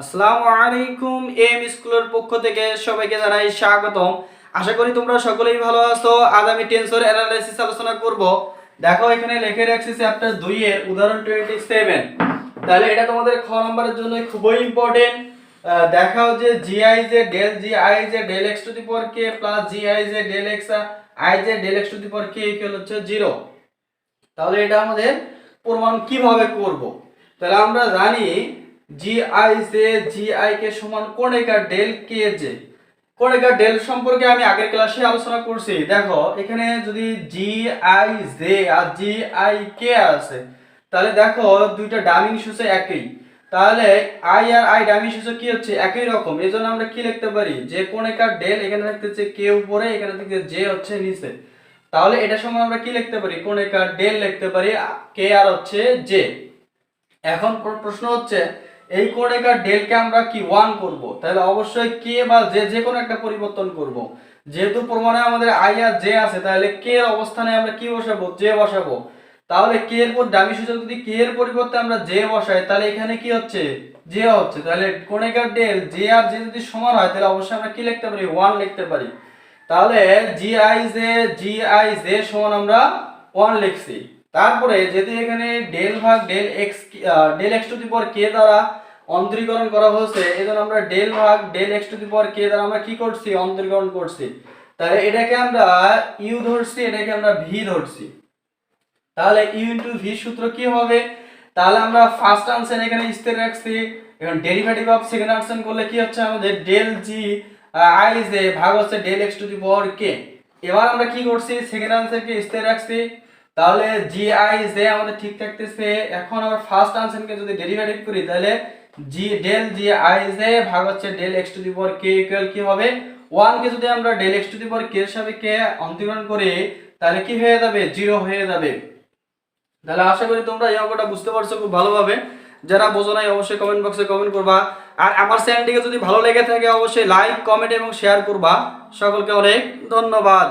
আসসালামু আলাইকুম। এম স্কুলের পক্ষ থেকে সবাইকে জানাই স্বাগতম। আশা করি তোমরা সকলেই ভালো আছো। আজ আমি টেনসর অ্যানালাইসিস আলোচনা করব। দেখো এখানে লিখে রাখছি চ্যাপ্টার 2 এর উদাহরণ 27। তাহলে এটা তোমাদের খ নম্বরের জন্য খুবই ইম্পর্টেন্ট। দেখাও যে gi যে ডেল gi যে del x to the power k plus gi যে ডেল x i যে del x to the power k equal হচ্ছে 0। তাহলে এটা আমাদের প্রমাণ কিভাবে করব? তাহলে আমরা জানি gi যে gi কে সমান কোণিকা ডেল k যে। কোণিকা ডেল সম্পর্কে আমি আগের ক্লাসে আলোচনা করছি। দেখো এখানে যদি gi যে আর gi k আছে, তাহলে দেখো দুইটা ডামিং সূচক একই। তাহলে i আর i ডামিং সূচক কি হচ্ছে? একই রকম। এজন্য আমরা কি লিখতে পারি যে কোণিকা ডেল এখানে থাকতেছে k উপরে, এখানে থেকে j হচ্ছে নিচে। তাহলে এটা সমান আমরা কি লিখতে পারি? কোণিকা ডেল লিখতে পারি, k আর হচ্ছে j। এখন প্রশ্ন হচ্ছে এই কোণিকার ডেলকে আমরা কি 1 করব, তাহলে অবশ্যই k বা j যে কোনো একটা পরিবর্তন করব। যেহেতু প্রমাণে আমাদের i আর j আছে, তাহলে k এর অবস্থানে আমরা কি বসাবো? j বসাবো। তাহলে k এর পর ডামি সূচক যদি k এর পরিবর্তে আমরা j বসাই, তাহলে এখানে কি হচ্ছে? j হচ্ছে। তাহলে কোণিকার ডেল j আর j যদি সমান হয়, তাহলে অবশ্যই আমরা কি লিখতে পারি? 1 লিখতে পারি। তাহলে gi j সমান আমরা 1 লিখছি। তারপরে যেহেতু এখানে ডেল ভাগ del x to the power k দ্বারা অন্তরীকরণ করা হয়েছে, এজন্য আমরা ডেল ভাগ del x to the power k দ্বারা আমরা কি করছি? অন্তরীকরণ করছি। তাহলে এটাকে আমরা u ধরছি, এটাকে আমরা v ধরছি। তাহলে u ইনটু v সূত্র কি হবে? তাহলে আমরা ফার্স্ট আনসার এখানে স্থির রাখছি। এখন ডেরিভেটিভ অফ সেকেন্ড আনসার করলে কি হচ্ছে? আমাদের ডেল g i যে ভাগ হচ্ছে del x to the power k। এবার আমরা কি করছি? সেকেন্ড আনসারকে স্থির রাখছি। তাহলে gi যে আমাদের ঠিক থাকতেছে। এখন আমরা ফার্স্ট আনসারকে যদি ডেরিভেটিভ করি, তাহলে ডেল gi যে ভাগ হচ্ছে del x to the power k equal কি হবে? 1 কে যদি আমরা del x to the power k এর সাপেক্ষে অন্তরীকরণ করি, তাহলে কি হয়ে যাবে? 0 হয়ে যাবে। তাহলে আশা করি তোমরা এই অঙ্কটা বুঝতে পারছো খুব ভালোভাবে। যারা বোঝো নাই অবশ্যই কমেন্ট বক্সে কমেন্ট করবা। আর আমার চ্যানেলটিকে যদি ভালো লেগে থাকে অবশ্যই লাইক, কমেন্ট এবং শেয়ার করবা। সকলকে অনেক ধন্যবাদ।